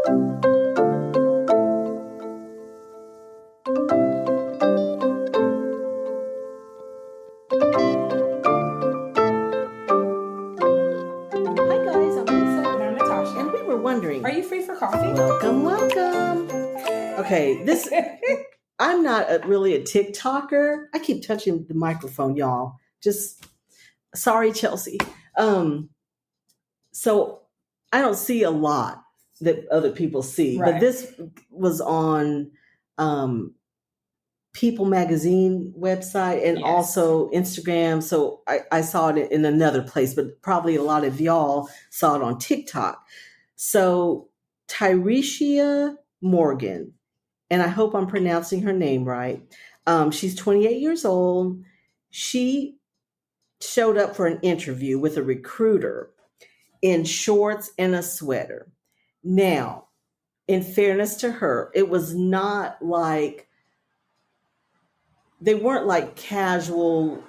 guys, I'm Lisa. And I'm Natassia. And we were wondering. Are you free for coffee? Welcome. Okay, I'm not really a TikToker. I keep touching the microphone, y'all. Just sorry, Chelsea. So I don't see a lot that other people see, Right. but this was on People Magazine website and also Instagram. So I saw it in another place, but probably a lot of y'all saw it on TikTok. So Tyrecia Morgan, and I hope I'm pronouncing her name right. She's 28 years old. She showed up for an interview with a recruiter in shorts and a sweater. Now, in fairness to her, it was not like, they weren't like casual,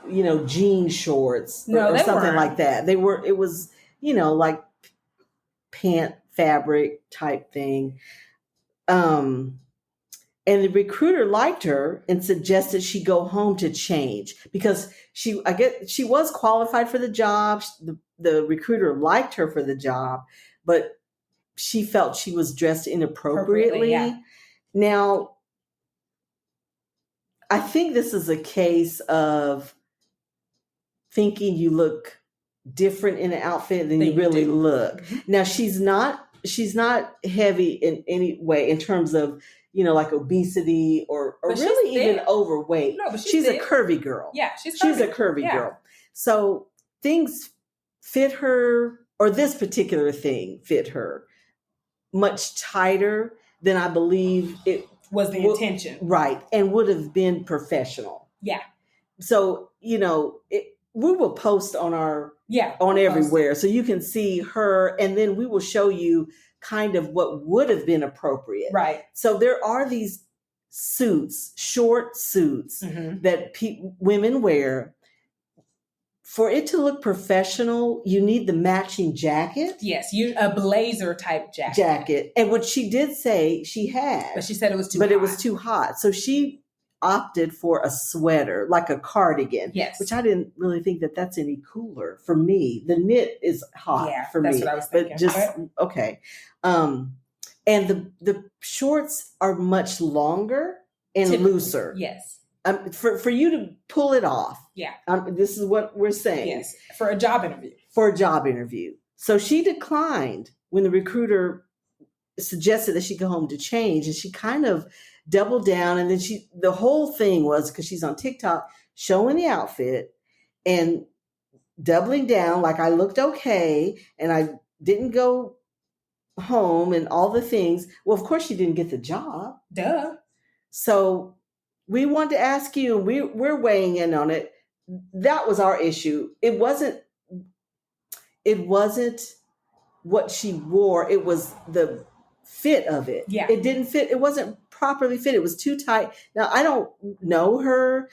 jean shorts or something weren't. like that. It was, like pant fabric type thing. And the recruiter liked her and suggested she go home to change because she was qualified for the job. The recruiter liked her for the job, but she felt she was dressed inappropriately. Yeah. Now, I think this is a case of thinking you look different in an outfit than you really look. Now, she's not heavy in any way in terms of, like obesity or really even overweight. No, but she's a curvy girl. Yeah, she's a curvy girl. So things fit her, or this particular thing fit her much tighter than I believe it was the intention. Right. And would have been professional. Yeah. So, we will post on everywhere. So you can see her, and then we will show you kind of what would have been appropriate. Right. So there are these suits, short suits that women wear. For it to look professional, you need the matching jacket. Yes, a blazer type jacket. And what she did say she had. But she said it was too hot. It was too hot. So she opted for a sweater, like a cardigan. Yes. Which I didn't really think that's any cooler for me. The knit is hot for me. That's what I was thinking. But just, okay. And the shorts are much longer and looser. Yes. For you to pull it off. Yeah. This is what we're saying. Yes. For a job interview. So she declined when the recruiter suggested that she go home to change, and she kind of doubled down. And then the whole thing was, because she's on TikTok, showing the outfit and doubling down like I looked okay and I didn't go home and all the things. Well, of course she didn't get the job. Duh. So we want to ask you, we're weighing in on it. That was our issue. It wasn't what she wore. It was the fit of it. Yeah. It didn't fit. It wasn't properly fit. It was too tight. Now, I don't know her.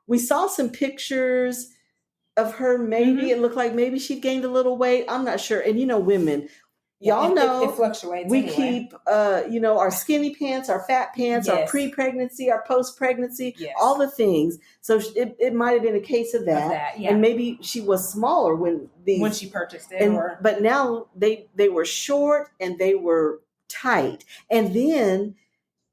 We saw some pictures of her. Maybe it looked like maybe she gained a little weight. I'm not sure. And women, y'all know it fluctuates. We keep, our skinny pants, our fat pants, our pre-pregnancy, our post-pregnancy, all the things. So it might have been a case of that. And maybe she was smaller when she purchased it. But now they were short and they were tight. And then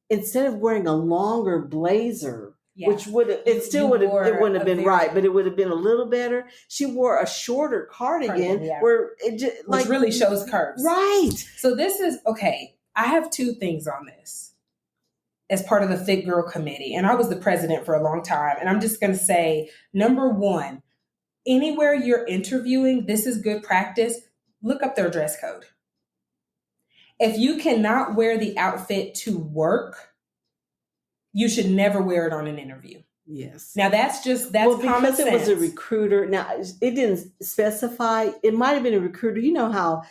instead of wearing a longer blazer, which it wouldn't have been right, but it would have been a little better. She wore a shorter cardigan where it just which really shows curves. Right. So this is okay. I have two things on this as part of the Thick Girl Committee, and I was the president for a long time. And I'm just going to say, number one, anywhere you're interviewing, this is good practice. Look up their dress code. If you cannot wear the outfit to work, you should never wear it on an interview. Yes. Now that's because it was a recruiter. Now it didn't specify. It might have been a recruiter. You know how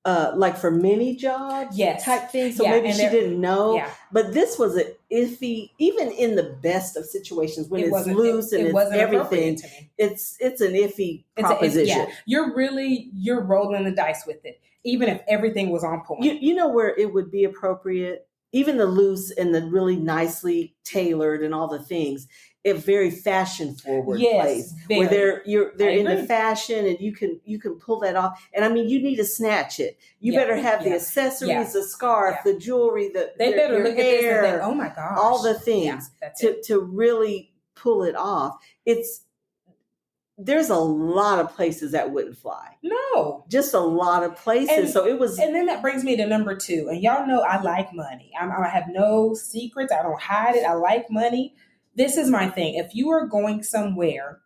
like for mini jobs type thing. So maybe she didn't know. Yeah. But this was an iffy, even in the best of situations when it's loose and it's everything. It's an iffy proposition. You're rolling the dice with it, even if everything was on point. You know where it would be appropriate, even the loose and the really nicely tailored and all the things. A very fashion forward place where they're into fashion and you can pull that off. And I mean, you need to snatch it. You better have the accessories, the scarf, the jewelry, they better look hair, at this and think, oh my gosh, all the things to really pull it off. There's a lot of places that wouldn't fly. No, just a lot of places. So it was, and then that brings me to number 2. And y'all know I like money. I have no secrets. I don't hide it. I like money. This is my thing. If you are going somewhere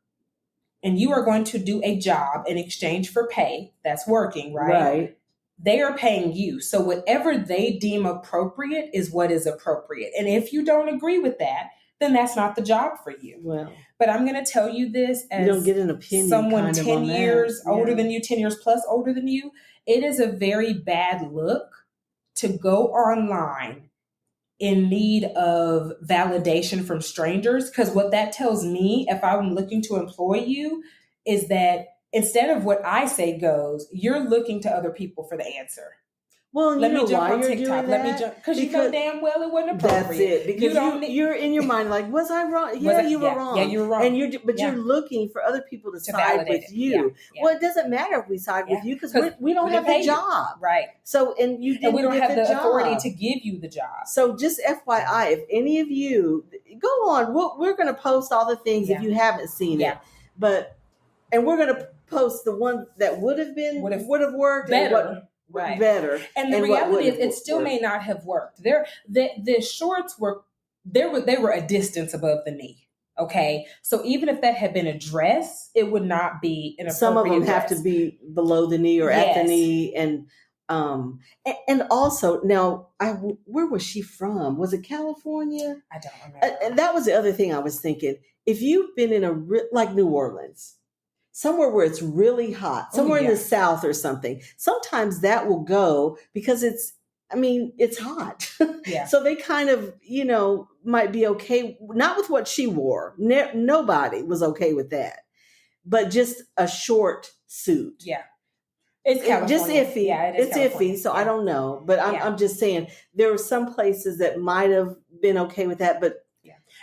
and you are going to do a job in exchange for pay, that's working, right? Right. They are paying you. So whatever they deem appropriate is what is appropriate. And if you don't agree with that, then that's not the job for you. Well, but I'm going to tell you this as you don't get an opinion, someone 10 years older than you, 10 years plus older than you. It is a very bad look to go online in need of validation from strangers. Because what that tells me, if I'm looking to employ you, is that instead of what I say goes, you're looking to other people for the answer. Well, let me jump on TikTok. Let me jump because you know damn well it wasn't appropriate. That's it. Because you're in your mind like, was I wrong? Yeah, you were wrong. Yeah, you were wrong. And you're looking for other people to side with you. Yeah. Well, it doesn't matter if we side with you because we don't have the job, right? So and you didn't we don't have the job. authority to give you the job. So just FYI, if any of you go on, we're going to post all the things if you haven't seen it, and we're going to post the one that would have worked better. Better. And the reality is it still may not have worked. The shorts they were a distance above the knee. Okay. So even if that had been a dress, it would not be an appropriate Some of them dress. have to be below the knee or at the knee. And also now where was she from? Was it California? I don't remember. And that was the other thing I was thinking. If you've been in like New Orleans, somewhere where it's really hot, somewhere in the South or something, sometimes that will go because it's hot. Yeah. So they kind of, might be okay, not with what she wore. Nobody was okay with that, but just a short suit. Yeah. It's just iffy. Yeah, it's California. Iffy. So I don't know, but I'm just saying there were some places that might have been okay with that, but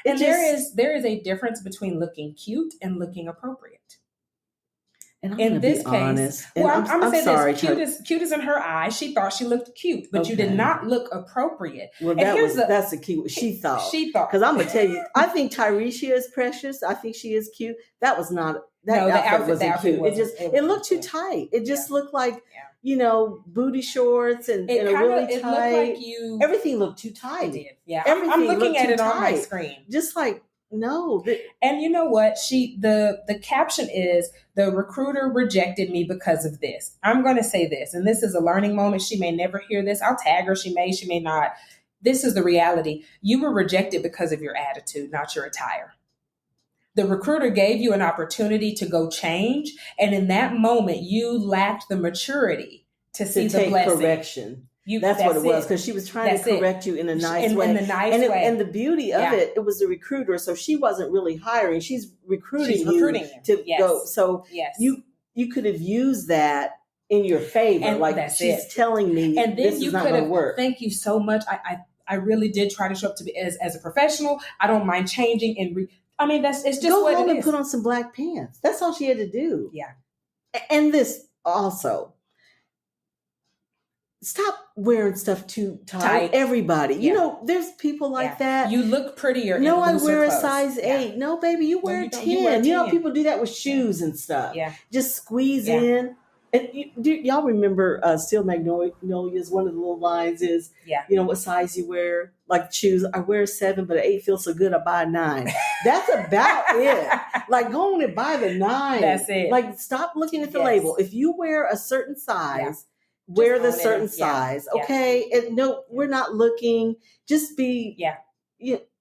and there is a difference between looking cute and looking appropriate. And in this case, honest. I'm going to say this, cute is in her eyes. She thought she looked cute, but you did not look appropriate. Well, that's the cute. She thought. Because I'm going to tell you, I think Tyresia is precious. I think she is cute. That was not, outfit wasn't cute. It looked too tight. It just looked like, booty shorts and a really tight. Everything looked too tight. It did. Yeah. I'm looking at it on my screen. Just like, no. And you know what? The caption is, the recruiter rejected me because of this. I'm going to say this, and this is a learning moment. She may never hear this. I'll tag her. She may not. This is the reality. You were rejected because of your attitude, not your attire. The recruiter gave you an opportunity to go change. And in that moment, you lacked the maturity to see the blessing. Correction. That's what it was, because she was trying to correct you in a nice way. In the nice way. And the beauty of it was the recruiter. So she wasn't really hiring. She's recruiting you to go. So you could have used that in your favor. And like she's telling me and then this is not going to work. Thank you so much. I really did try to show up to be as a professional. I don't mind changing and it's just go what home it and is. Put on some black pants. That's all she had to do. Yeah. And this also. Stop wearing stuff too tight. Everybody. Yeah. There's people like that. You look prettier. No, I wear a size 8. No, baby, you wear 10. You know, people do that with shoes and stuff. Yeah. Just squeeze in. And y'all remember Steel Magnolias? One of the little lines is, what size you wear. Like shoes, I wear a 7, but an 8 feels so good, I buy a 9. That's about it. Like, go on and buy the 9. That's it. Like, stop looking at the label. If you wear a certain size, wear the certain size. Okay. And no, we're not looking. Just be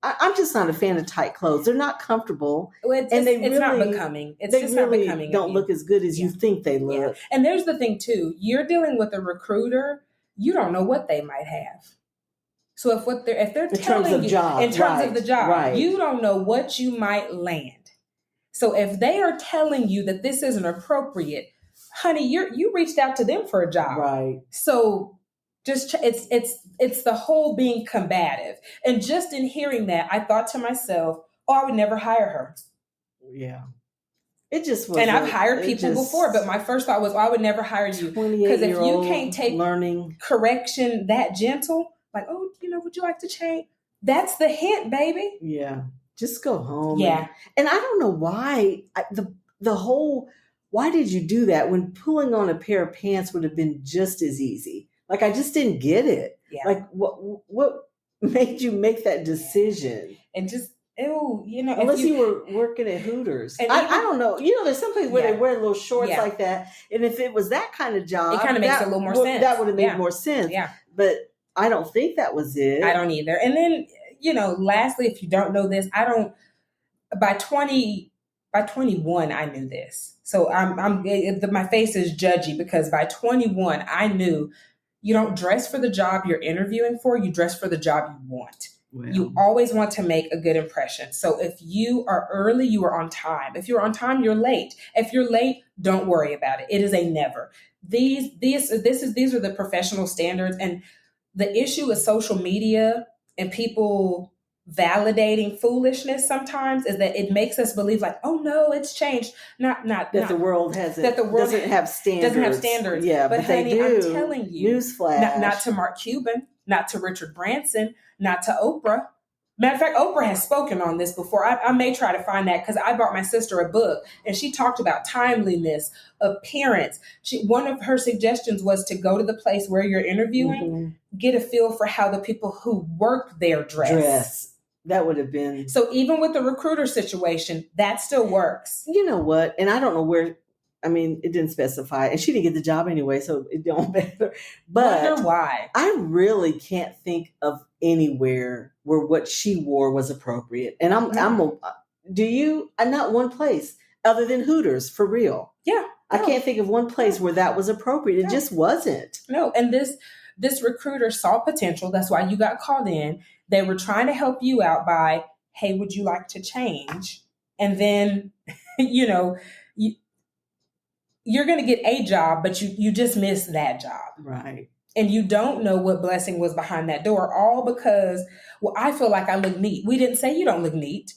I'm just not a fan of tight clothes. They're not comfortable. It's not becoming. It's just not becoming. Don't look as good as you think they look. And there's the thing too. You're dealing with a recruiter. You don't know what they might have. So if they're telling you in terms of the job, you don't know what you might land. So if they are telling you that this isn't appropriate, honey, you reached out to them for a job, right? So just it's the whole being combative. And just in hearing that, I thought to myself, oh, I would never hire her. Yeah. It just was. And I've hired people before, but my first thought was, oh, I would never hire you. Because if you can't take correction that gentle, like, oh, would you like to change? That's the hint, baby. Yeah. Just go home. Yeah. And I don't know why why did you do that when pulling on a pair of pants would have been just as easy? Like, I just didn't get it. Yeah. Like, what made you make that decision? And just, unless you were working at Hooters. I don't know. There's some places where they wear little shorts like that. And if it was that kind of job, it kind of makes a little more sense. That would have made more sense. Yeah. But I don't think that was it. I don't either. And then, lastly, if you don't know this, by 21, I knew this. So my face is judgy because by 21, I knew you don't dress for the job you're interviewing for, you dress for the job you want. Well, you always want to make a good impression. So if you are early, you are on time. If you're on time, you're late. If you're late, don't worry about it. It is a never. These are the professional standards. And the issue with social media and people validating foolishness sometimes is that it makes us believe like, oh no, it's changed. Not that the world doesn't have standards. Yeah, but honey, they do. I'm telling you, newsflash. Not to Mark Cuban, not to Richard Branson, not to Oprah. Matter of fact, Oprah has spoken on this before. I may try to find that because I bought my sister a book and she talked about timeliness, appearance. One of her suggestions was to go to the place where you're interviewing, get a feel for how the people who work there dress. That would have been. So even with the recruiter situation, that still works. You know what? And I don't know where. I mean, it didn't specify, and she didn't get the job anyway, so it don't matter. But wonder why. I really can't think of anywhere where what she wore was appropriate. And do you? Not one place other than Hooters, for real. Yeah, I can't think of one place where that was appropriate. It just wasn't. No, and this recruiter saw potential. That's why you got called in. They were trying to help you out by, hey, would you like to change? And then, you're going to get a job, but you just missed that job. Right. And you don't know what blessing was behind that door, all because, well, I feel like I look neat. We didn't say you don't look neat.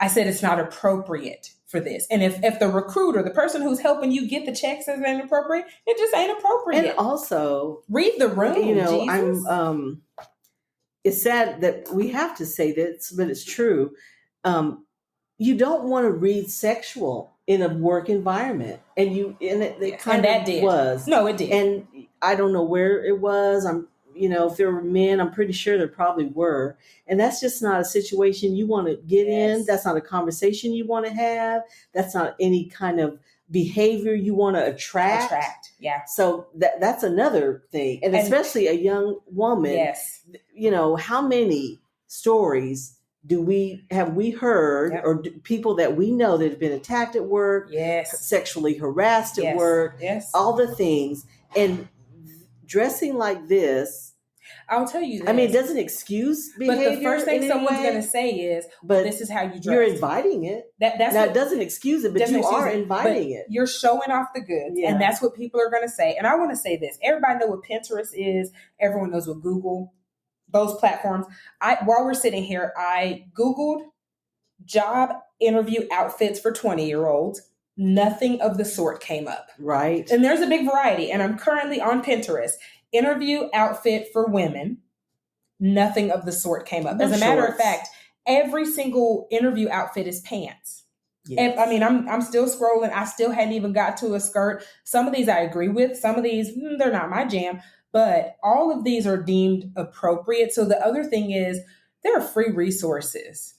I said it's not appropriate for this. And if the recruiter, the person who's helping you get the checks says it ain't appropriate, it just ain't appropriate. And also, read the room, Jesus. It's sad that we have to say this, but it's true. You don't want to read sexual in a work environment, and it kind of did. Was. No, it did. And I don't know where it was. If there were men, I'm pretty sure there probably were. And that's just not a situation you want to get in. That's not a conversation you want to have. That's not any kind of behavior you want to attract. Yeah. So that's another thing. And especially a young woman. Yes. How many stories have we heard or people that we know that have been attacked at work, sexually harassed at work, all the things. And dressing like this, I'll tell you this. I mean, it doesn't excuse behavior. But the first thing someone's going to say is, but this is how you dress. You're inviting it. It doesn't excuse it, but you are inviting it. You're showing off the goods. Yeah. And that's what people are going to say. And I want to say this. Everybody knows what Pinterest is. Everyone knows what Google, those platforms. While we're sitting here, I Googled job interview outfits for 20-year-olds. Nothing of the sort came up. Right. And there's a big variety. And I'm currently on Pinterest. Interview outfit for women. Nothing of the sort came up. As a matter of fact, every single interview outfit is pants. Yes. And, I mean, I'm still scrolling. I still hadn't even got to a skirt. Some of these I agree with. Some of these, they're not my jam. But all of these are deemed appropriate. So the other thing is there are free resources.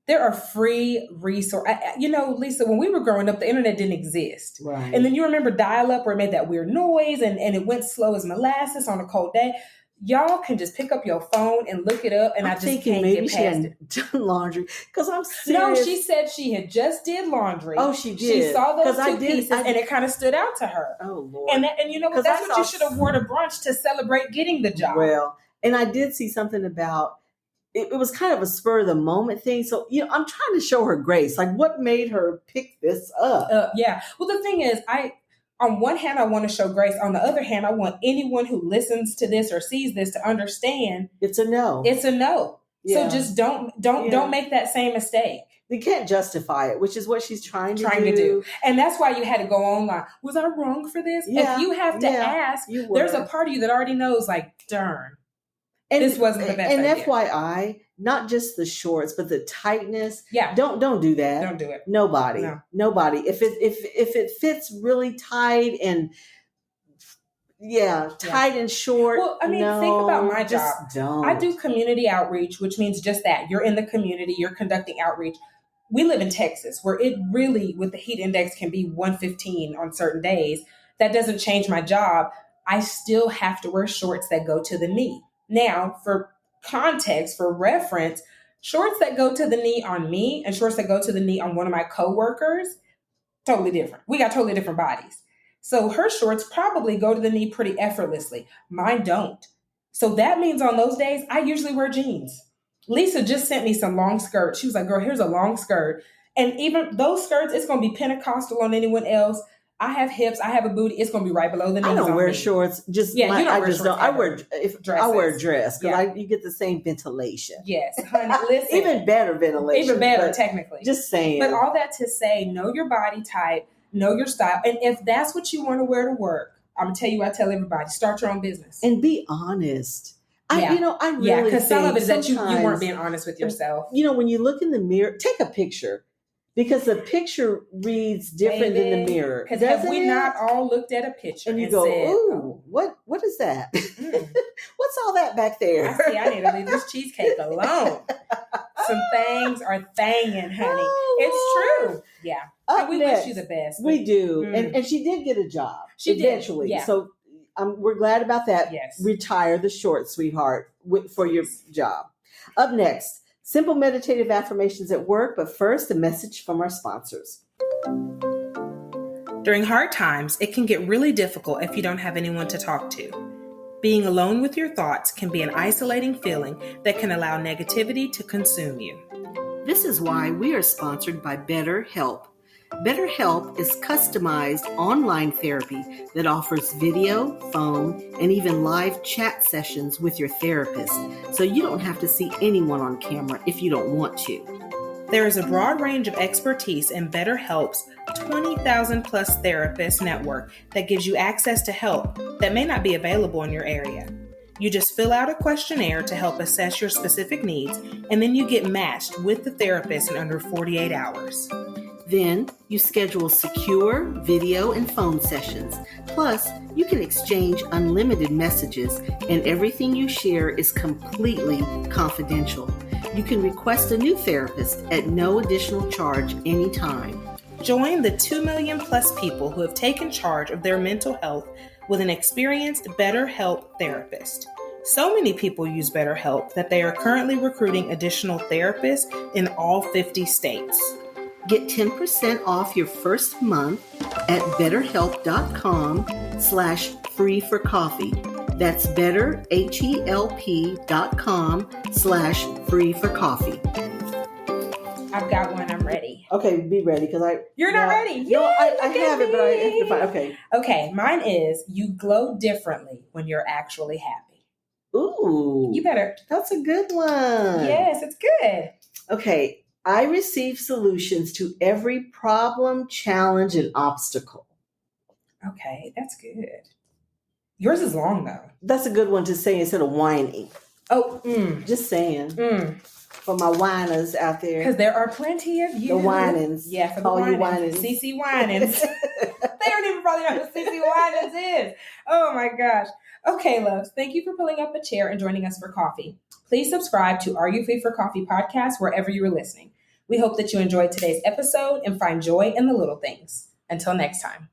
There are free resources. Lisa, when we were growing up, the internet didn't exist. Right. And then you remember dial-up where it made that weird noise and it went slow as molasses on a cold day. Y'all can just pick up your phone and look it up, and I'm I just thinking can't maybe get she past hadn't done laundry because I'm No, serious. she said she had just did laundry. Oh, she did. She saw those 'Cause two pieces, and it kind of stood out to her. Oh, Lord. And you know what? 'Cause That's I what you saw should have worn to brunch to celebrate getting the job. Well, and I did see something about it was kind of a spur of the moment thing. So, I'm trying to show her grace. Like, what made her pick this up? Yeah. Well, the thing is, on one hand, I want to show grace. On the other hand, I want anyone who listens to this or sees this to understand it's a no. It's a no. Yeah. So just don't make that same mistake. You can't justify it, which is what she's trying to do. And that's why you had to go online. Was I wrong for this? Yeah. If you have to ask, there's a part of you that already knows, like, darn. And this wasn't the best idea. And FYI, not just the shorts, but the tightness. Yeah. Don't do that. Don't do it. Nobody. No. Nobody. If it fits really tight and tight and short. Well, I mean, think about my job. Don't. I do community outreach, which means just that. You're in the community, you're conducting outreach. We live in Texas, where it really, with the heat index, can be 115 on certain days. That doesn't change my job. I still have to wear shorts that go to the knee. Now, for context, for reference, shorts that go to the knee on me and shorts that go to the knee on one of my coworkers, totally different. We got totally different bodies. So her shorts probably go to the knee pretty effortlessly. Mine don't. So that means on those days, I usually wear jeans. Lisa just sent me some long skirts. She was like, girl, here's a long skirt. And even those skirts, it's going to be Pentecostal on anyone else. I have hips. I have a booty. It's going to be right below the knees. I don't wear me. shorts. Just you don't I wear just shorts don't. I wear a dress because you get the same ventilation. Yes, honey. Listen, even better ventilation. Even better, technically. Just saying. But all that to say, know your body type, know your style, and if that's what you want to wear to work, I'm gonna tell you. I tell everybody, start your own business and be honest. I really because some of it is that you sometimes, weren't being honest with yourself. When you look in the mirror, take a picture. Because the picture reads different than the mirror. Because have we not all looked at a picture and you go, said, ooh, what is that? What's all that back there? I need to leave this cheesecake alone. Some things are thangin', honey. It's true. Yeah. And we wish you the best. We do. And she did get a job. She eventually. Did. Yeah. So we're glad about that. Yes. Retire the shorts, sweetheart, for your job. Up next, simple meditative affirmations at work, but first, a message from our sponsors. During hard times, it can get really difficult if you don't have anyone to talk to. Being alone with your thoughts can be an isolating feeling that can allow negativity to consume you. This is why we are sponsored by BetterHelp. BetterHelp is customized online therapy that offers video, phone, and even live chat sessions with your therapist, so you don't have to see anyone on camera if you don't want to. There is a broad range of expertise in BetterHelp's 20,000 plus therapist network that gives you access to help that may not be available in your area. You just fill out a questionnaire to help assess your specific needs, and then you get matched with the therapist in under 48 hours. Then you schedule secure video and phone sessions. Plus, you can exchange unlimited messages, and everything you share is completely confidential. You can request a new therapist at no additional charge anytime. Join the 2 million plus people who have taken charge of their mental health with an experienced BetterHelp therapist. So many people use BetterHelp that they are currently recruiting additional therapists in all 50 states. Get 10% off your first month at betterhelp.com/free-for-coffee. That's betterhelp.com/free-for-coffee. I've got one. I'm ready. Okay, be ready because You're not ready. No, I have it, but I have to find. Okay. Okay, mine is you glow differently when you're actually happy. Ooh. You better. That's a good one. Yes, it's good. Okay. I receive solutions to every problem, challenge, and obstacle. Okay, that's good. Yours is long, though. That's a good one to say instead of whining. Oh, just saying. For my whiners out there. Because there are plenty of you. The whinings. Yeah, for the whinings. CC Whinings. They don't even probably know who CC Whinings is. Oh, my gosh. Okay, loves, thank you for pulling up a chair and joining us for coffee. Please subscribe to Are You Free for Coffee podcast wherever you are listening. We hope that you enjoyed today's episode and find joy in the little things. Until next time.